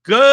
Good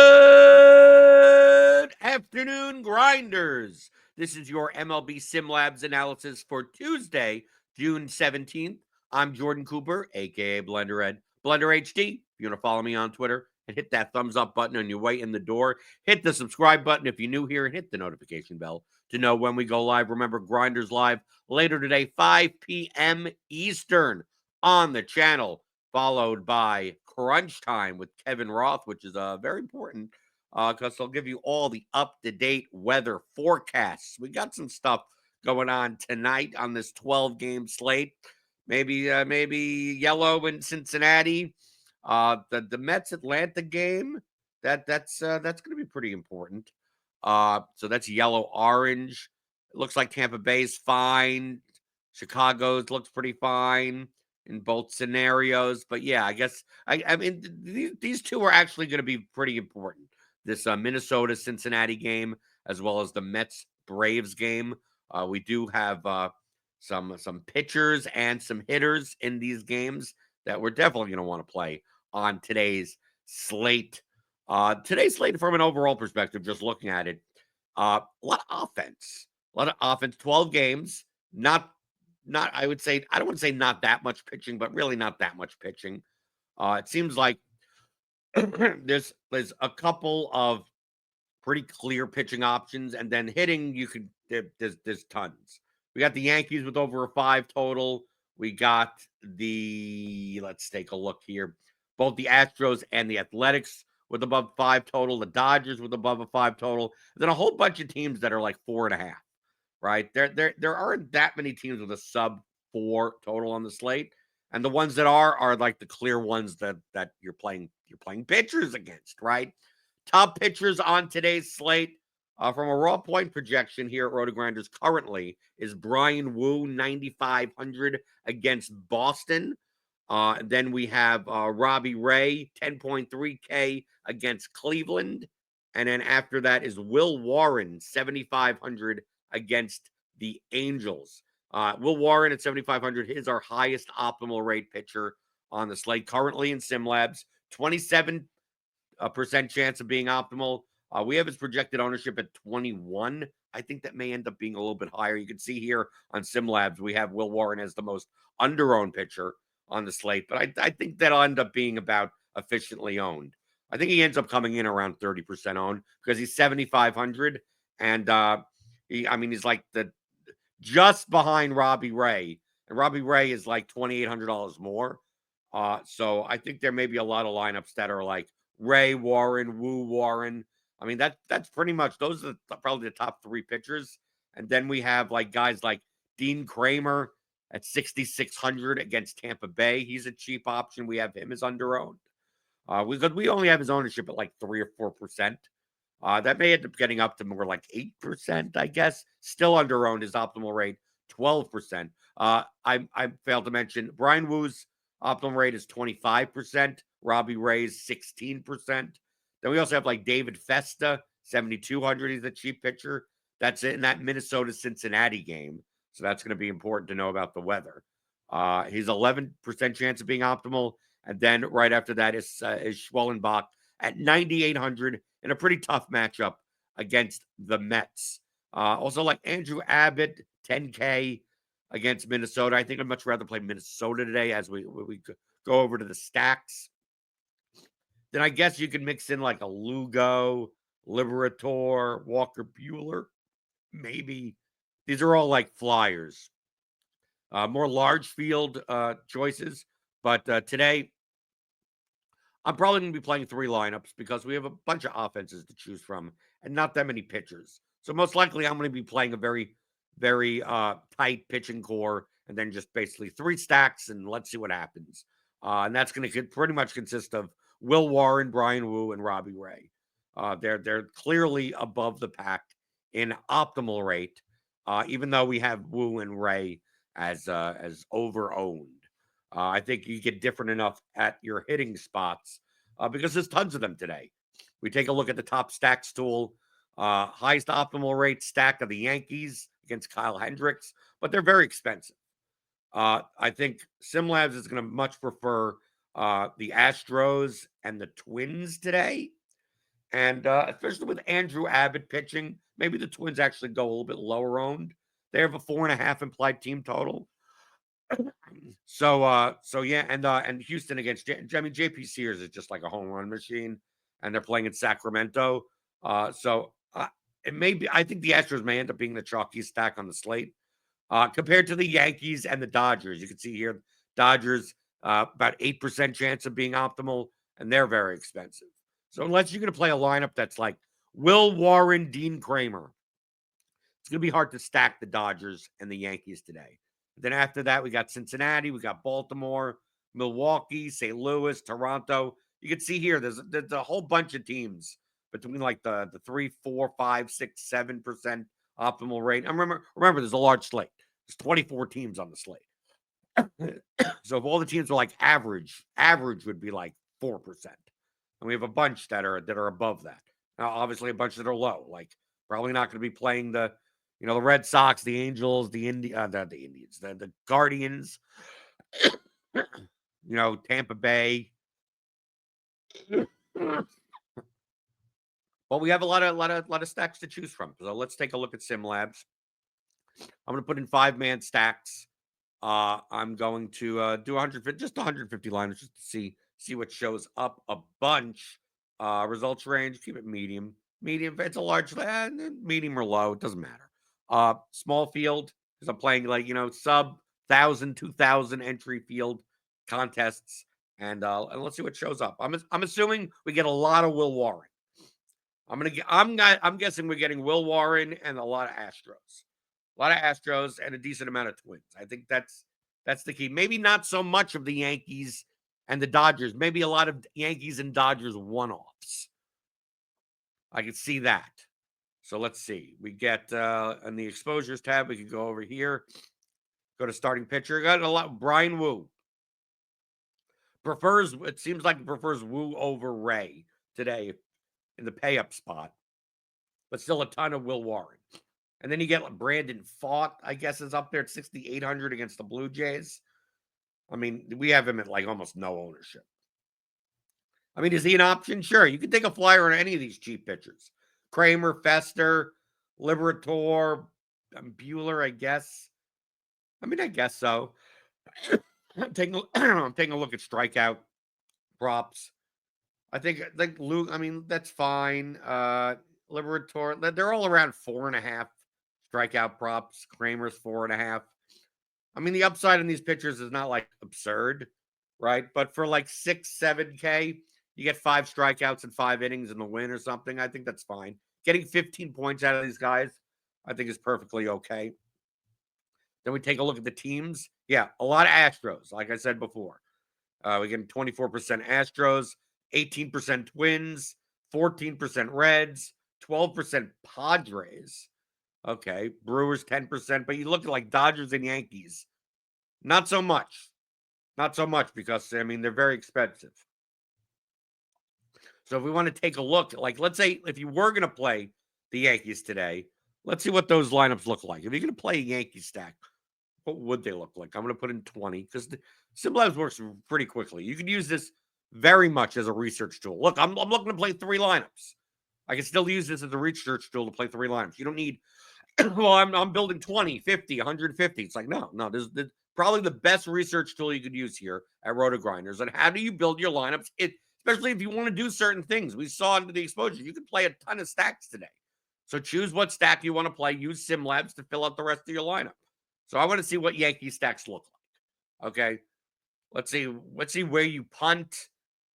afternoon, grinders. This is your MLB SimLabs analysis for Tuesday, June 17th. I'm Jordan Cooper, aka BlenderHD. BlenderHD, if you want to follow me on Twitter and hit that thumbs up button on your way in the door. Hit the subscribe button if you're new here and hit the notification bell to know when we go live. Remember, Grinders live later today, 5 p.m. Eastern on the channel, followed by Crunch Time with Kevin Roth, which is very important because they'll give you all the up-to-date weather forecasts. We got some stuff going on tonight on this 12-game slate. Maybe yellow in Cincinnati. The Mets Atlanta game that's going to be pretty important. So that's yellow orange. It looks like Tampa Bay's fine. Chicago's looks pretty fine in both scenarios. But yeah, I guess I mean these two are actually going to be pretty important. This Minnesota Cincinnati game as well as the Mets Braves game. We do have some pitchers and some hitters in these games that we're definitely going to want to play on today's slate. Today's slate, from an overall perspective, just looking at it, a lot of offense. 12 games, not I would say, I don't want to say not that much pitching, but really not that much pitching. It seems like there's a couple of pretty clear pitching options, and then hitting there's tons. We got the Yankees with over a 5 total. We got let's take a look here. Both the Astros and the Athletics with above 5 total. The Dodgers with above a 5 total. And then a whole bunch of teams that are like 4.5. Right? There aren't that many teams with a sub 4 total on the slate. And the ones that are like the clear ones that you're playing pitchers against, right? Top pitchers on today's slate, from a raw point projection here at RotoGrinders currently, is Brian Wu, 9,500 against Boston. Then we have Robbie Ray, 10.3K against Cleveland. And then after that is Will Warren, 7,500 against the Angels. Will Warren at 7,500 is our highest optimal rate pitcher on the slate currently in SimLabs. 27% chance of being optimal. We have his projected ownership at 21. I think that may end up being a little bit higher. You can see here on SimLabs, we have Will Warren as the most under-owned pitcher on the slate, but I think that'll end up being about efficiently owned. I think he ends up coming in around 30% owned because he's 7,500, and he's like just behind Robbie Ray, and Robbie Ray is like $2,800 more. So I think there may be a lot of lineups that are like Ray Warren, Wu Warren. I mean, that's pretty much, those are probably the top 3 pitchers. And then we have like guys like Dean Kramer at 6,600 against Tampa Bay. He's a cheap option. We have him as under-owned. We only have his ownership at like 3 or 4%. That may end up getting up to more like 8%, I guess. Still under-owned. His optimal rate, 12%. I failed to mention Brian Wu's optimal rate is 25%. Robbie Ray's 16%. Then we also have like David Festa, 7,200. He's a cheap pitcher. That's it in that Minnesota-Cincinnati game. So that's going to be important to know about the weather. He's 11% chance of being optimal. And then right after that is Schwellenbach at 9,800 in a pretty tough matchup against the Mets. Also like Andrew Abbott, 10K against Minnesota. I think I'd much rather play Minnesota today as we go over to the stacks. Then I guess you can mix in like a Lugo, Liberator, Walker Buehler. Maybe. These are all like flyers. More large field choices. But today, I'm probably going to be playing 3 lineups because we have a bunch of offenses to choose from and not that many pitchers. So most likely I'm going to be playing a very, very tight pitching core and then just basically 3 stacks and let's see what happens. And that's going to pretty much consist of Will Warren, Brian Wu, and Robbie Ray. They're clearly above the pack in optimal rate, even though we have Wu and Ray as over-owned. I think you get different enough at your hitting spots because there's tons of them today. We take a look at the top stacks tool. Highest optimal rate stack of the Yankees against Kyle Hendricks, but they're very expensive. I think SimLabs is going to much prefer the Astros and the Twins today. And especially with Andrew Abbott pitching, maybe the Twins actually go a little bit lower owned. They have a 4.5 implied team total. So yeah, and Houston against I mean JP Sears is just like a home run machine, and they're playing in Sacramento. It may be. I think the Astros may end up being the chalkiest stack on the slate compared to the Yankees and the Dodgers. You can see here, Dodgers about 8% chance of being optimal, and they're very expensive. So unless you're going to play a lineup that's like Will Warren, Dean Kramer, it's going to be hard to stack the Dodgers and the Yankees today. Then after that, we got Cincinnati, we got Baltimore, Milwaukee, St. Louis, Toronto. You can see here, there's a whole bunch of teams between like the 3, 4, 5, 6, 7% optimal rate. And remember, there's a large slate. There's 24 teams on the slate. So if all the teams are like average would be like 4%. And we have a bunch that are above that. Now, obviously, a bunch that are low, like probably not going to be playing the Red Sox, the Angels, the Indians, the Guardians, Tampa Bay. Well, we have a lot of stacks to choose from. So let's take a look at SimLabs. I'm going to put in 5-man stacks. I'm going to do 150 liners just to see what shows up a bunch. Results range, keep it medium. Medium, if it's a large, medium or low, it doesn't matter. Small field, because I'm playing like, sub 1,000, 2,000 entry field contests. And let's see what shows up. I'm assuming we get a lot of Will Warren. I'm guessing we're getting Will Warren and a lot of Astros. A lot of Astros and a decent amount of Twins. I think that's the key. Maybe not so much of the Yankees and the Dodgers. Maybe a lot of Yankees and Dodgers one-offs. I can see that. So let's see. We get on the exposures tab, we can go over here. Go to starting pitcher. Got a lot. Brian Wu. It seems like he prefers Wu over Ray today in the pay-up spot. But still a ton of Will Warren. And then you get Brandon Pfaadt, I guess, is up there at 6,800 against the Blue Jays. I mean, we have him at like almost no ownership. I mean, is he an option? Sure. You can take a flyer on any of these cheap pitchers. Kramer, Fester, Liberator, Bueller, I guess. I mean, I guess so. I'm taking a look at strikeout props. I think Luke, I mean, that's fine. Liberator, they're all around 4.5 strikeout props. Kramer's 4.5. I mean, the upside in these pitchers is not like absurd, right? But for like 6, 7K, you get 5 strikeouts in 5 innings in the win or something. I think that's fine. Getting 15 points out of these guys, I think is perfectly okay. Then we take a look at the teams. Yeah, a lot of Astros, like I said before. We get 24% Astros, 18% Twins, 14% Reds, 12% Padres. Okay, Brewers 10%, but you look at like Dodgers and Yankees, not so much. Not so much because, I mean, they're very expensive. So if we want to take a look, like let's say if you were going to play the Yankees today, let's see what those lineups look like. If you're going to play a Yankee stack, what would they look like? I'm going to put in 20 because SimLabs works pretty quickly. You can use this very much as a research tool. Look, I'm looking to play 3 lineups. I can still use this as a research tool to play 3 lineups. You don't need well, I'm building 20, 50, 150. It's like, no, this is probably the best research tool you could use here at RotoGrinders. And how do you build your lineups? Especially if you want to do certain things. We saw into the exposure. You can play a ton of stacks today. So choose what stack you want to play. Use SimLabs to fill out the rest of your lineup. So I want to see what Yankee stacks look like. Okay. Let's see where you punt.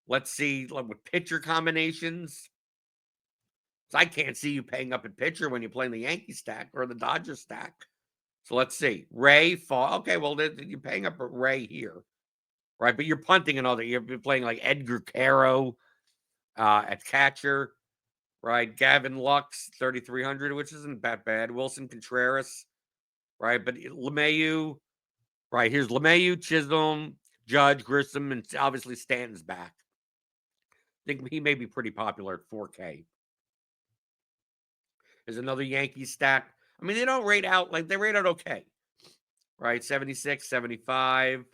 Let's see with pitcher combinations. So I can't see you paying up at pitcher when you're playing the Yankee stack or the Dodgers stack. So let's see. Ray, Fall. Okay, well, you're paying up at Ray here, right? But you're punting and all that. You're playing like Edgar Caro at catcher, right? Gavin Lux, 3,300, which isn't that bad. Wilson Contreras, right? But LeMahieu, right? Here's LeMahieu, Chisholm, Judge, Grissom, and obviously Stanton's back. I think he may be pretty popular at 4K. There's another Yankee stack. I mean, they don't rate out like they rate out okay, right? 76, 75,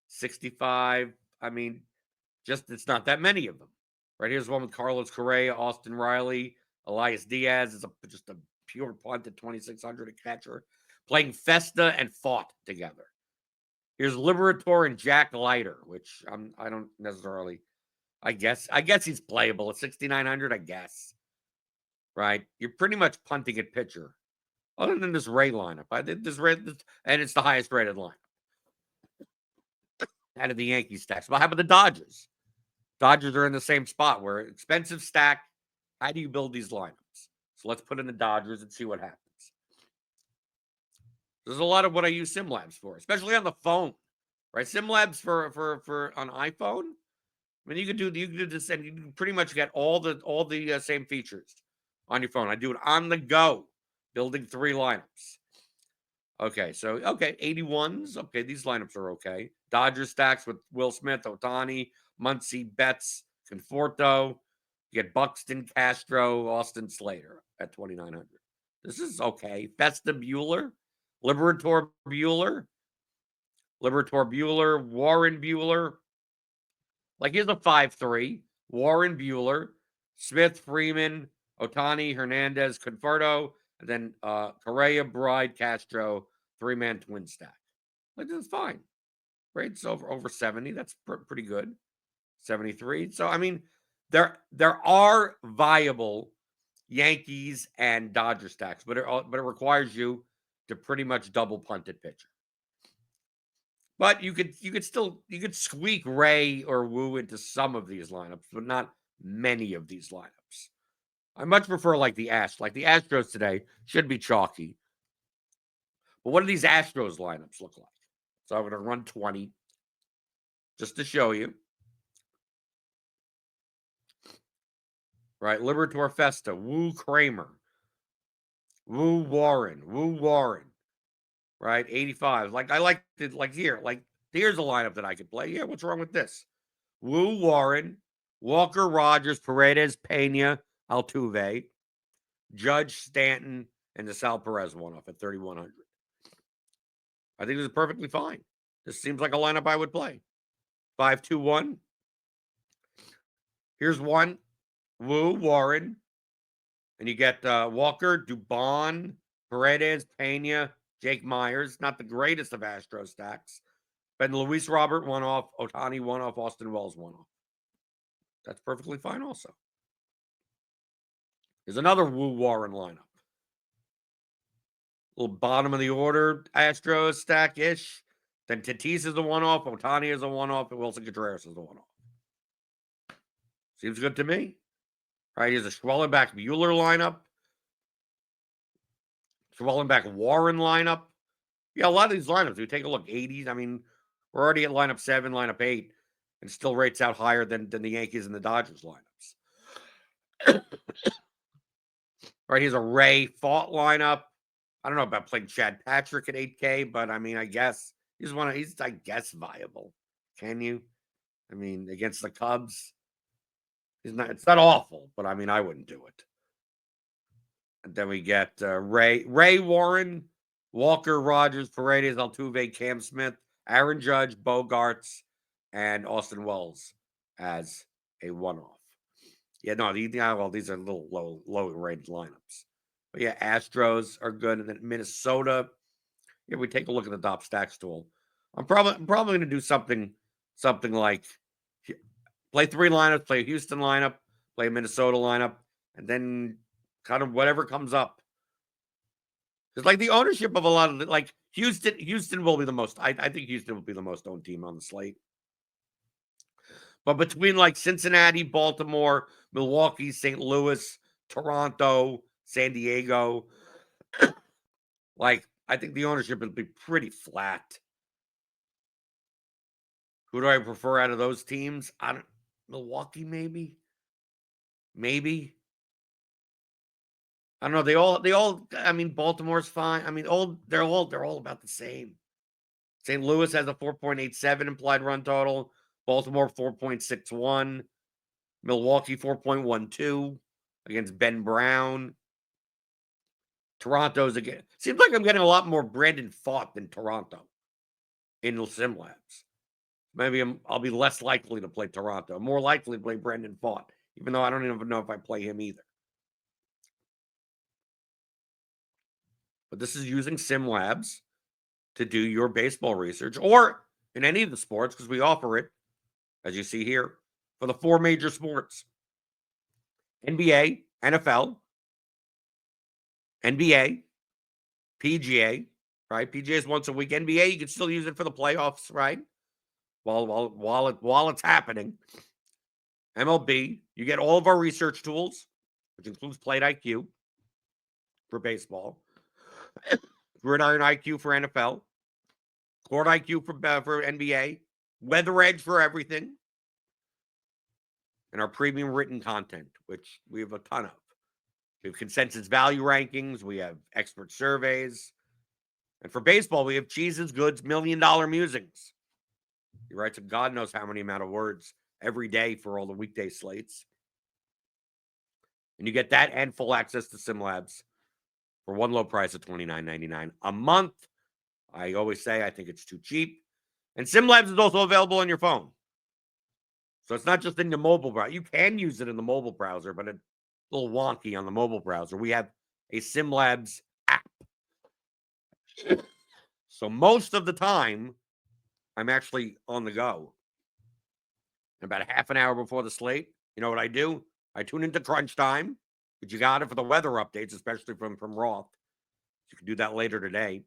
65. I mean, just it's not that many of them. Right here's one with Carlos Correa, Austin Riley, Elias Diaz is just a pure punt at 2,600 a catcher, playing Festa and Fought together. Here's Liberator and Jack Leiter, which I don't necessarily. I guess he's playable at 6,900. I guess, right? You're pretty much punting at pitcher, other than this Ray lineup. And it's the highest rated lineup out of the Yankees stacks. But how about the Dodgers? Dodgers are in the same spot where expensive stack. How do you build these lineups? So let's put in the Dodgers and see what happens. There's a lot of what I use SimLabs for, especially on the phone, right? SimLabs for on iPhone. I mean, you could do this, and you can pretty much get all the same features on your phone. I do it on the go, building 3 lineups. Okay, so 81s. Okay, these lineups are okay. Dodger stacks with Will Smith, Ohtani, Muncy, Betts, Conforto. You get Buxton, Castro, Austin Slater at 2,900. This is okay. Festa Bueller, Liberator Bueller, Warren Bueller. Like here's a 5-3. Warren Bueller, Smith, Freeman, Ohtani, Hernandez, Conforto, and then Correa, Bride, Castro, 3-man twin stack. Like this is fine. Rates over 70. That's pretty good. 73. So I mean, there are viable Yankees and Dodger stacks, but it requires you to pretty much double punt at pitcher. But you could squeak Ray or Wu into some of these lineups, but not many of these lineups. I much prefer like the Astros today should be chalky. But what do these Astros lineups look like? So I'm going to run 20 just to show you. Right, Liberator Festa, Wu Kramer, Wu Warren. Right, 85. Like I like it. Like here's a lineup that I could play. Yeah, what's wrong with this? Wu Warren, Walker Rogers, Paredes, Pena, Altuve, Judge, Stanton, and the Sal Perez one off at 3,100. I think this is perfectly fine. This seems like a lineup I would play. 5-2-1. Here's one. Wu, Warren. And you get Walker, Dubon, Paredes, Pena, Jake Myers. Not the greatest of Astro stacks. But Luis Robert one off, Ohtani one off, Austin Wells one off. That's perfectly fine also. There's another Wu Warren lineup. Little bottom of the order Astros stack-ish. Then Tatis is the one-off, Ohtani is a one-off, and Wilson Contreras is the one-off. Seems good to me. Right, here's a Schwellenbach Bueller lineup. Schwellenbach Warren lineup. Yeah, a lot of these lineups, we take a look, 80s. I mean, we're already at lineup 7, lineup 8, and still rates out higher than the Yankees and the Dodgers lineups. Right, here's a Ray Fought lineup. I don't know about playing Chad Patrick at 8K, but I mean, I guess he's I guess viable. Can you? I mean, against the Cubs, it's not awful, but I mean, I wouldn't do it. And then we get Ray Warren, Walker Rogers, Paredes, Altuve, Cam Smith, Aaron Judge, Bogarts, and Austin Wells as a one-off. Yeah, no, these are a little low rated lineups. But yeah, Astros are good, and then Minnesota. Yeah, we take a look at the top stacks tool. I'm probably going to do something like play 3 lineups, play a Houston lineup, play a Minnesota lineup, and then kind of whatever comes up. Because like the ownership of a lot of like Houston will be the most. I think Houston will be the most owned team on the slate. But between like Cincinnati, Baltimore, Milwaukee, St. Louis, Toronto, San Diego, like I think the ownership will be pretty flat. Who do I prefer out of those teams? Milwaukee, maybe. I don't know. They all. I mean, Baltimore's fine. I mean, they're all about the same. St. Louis has a 4.87 implied run total. Baltimore 4.61. Milwaukee 4.12 against Ben Brown. Toronto's again. Seems like I'm getting a lot more Brandon Pfaadt than Toronto in the SimLabs. Maybe I'll be less likely to play Toronto. More likely to play Brandon Pfaadt even though I don't even know if I play him either. But this is using SimLabs to do your baseball research, or in any of the sports, because we offer it, as you see here, for the 4 major sports: NBA, NFL, NBA, PGA, right? PGA is once a week. NBA, you can still use it for the playoffs, right? While it's happening. MLB, you get all of our research tools, which includes Plate IQ for baseball, Gridiron IQ for NFL, Court IQ for NBA, Weather Edge for everything, and our premium written content, which we have a ton of. We have consensus value rankings, we have expert surveys, and for baseball, we have Cheese's Goods $1 Million Musings. He writes God knows how many amount of words every day for all the weekday slates. And you get that and full access to SimLabs for one low price of $29.99 a month. I always say I think it's too cheap. And SimLabs is also available on your phone. So it's not just in the mobile browser. You can use it in the mobile browser, but it's a little wonky on the mobile browser. We have a SimLabs app. So most of the time, I'm actually on the go. About a half an hour before the slate, you know what I do? I tune into Crunch Time, but you got it for the weather updates, especially from Roth. You can do that later today.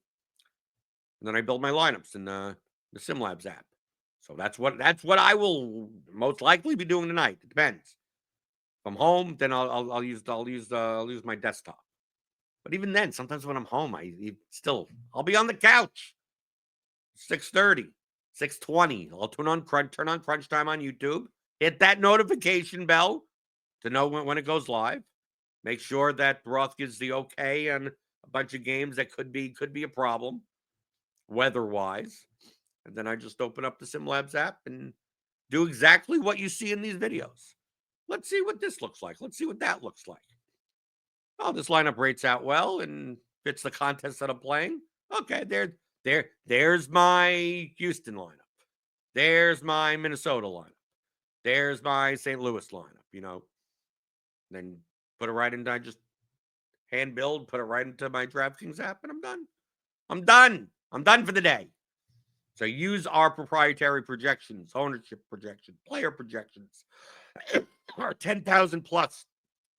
And then I build my lineups in the SimLabs app. So that's what I will most likely be doing tonight. It depends. If I'm home, then I'll use my desktop. But even then, sometimes when I'm home, I'll be on the couch. 6:30, 6:20. I'll turn on Crunch Time on YouTube. Hit that notification bell to know when it goes live. Make sure that Roth gives the okay on a bunch of games that could be a problem weather-wise. And then I just open up the SimLabs app and do exactly what you see in these videos. Let's see what this looks like. Let's see what that looks like. Oh, this lineup rates out well and fits the contest that I'm playing. Okay, there's my Houston lineup. There's my Minnesota lineup. There's my St. Louis lineup, Then put it right into, I just hand build, put it right into my DraftKings app, and I'm done. I'm done for the day. So use our proprietary projections, ownership projections, player projections, our 10,000 plus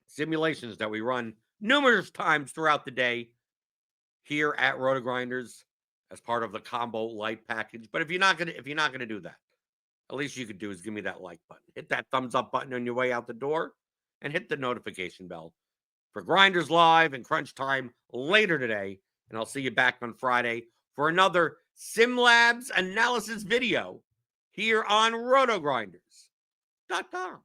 simulations that we run numerous times throughout the day here at RotoGrinders as part of the combo light package. But if you're not gonna do that, at least you could do is give me that like button, hit that thumbs up button on your way out the door, and hit the notification bell for Grinders Live and Crunch Time later today. And I'll see you back on Friday for another SimLabs analysis video here on RotoGrinders.com.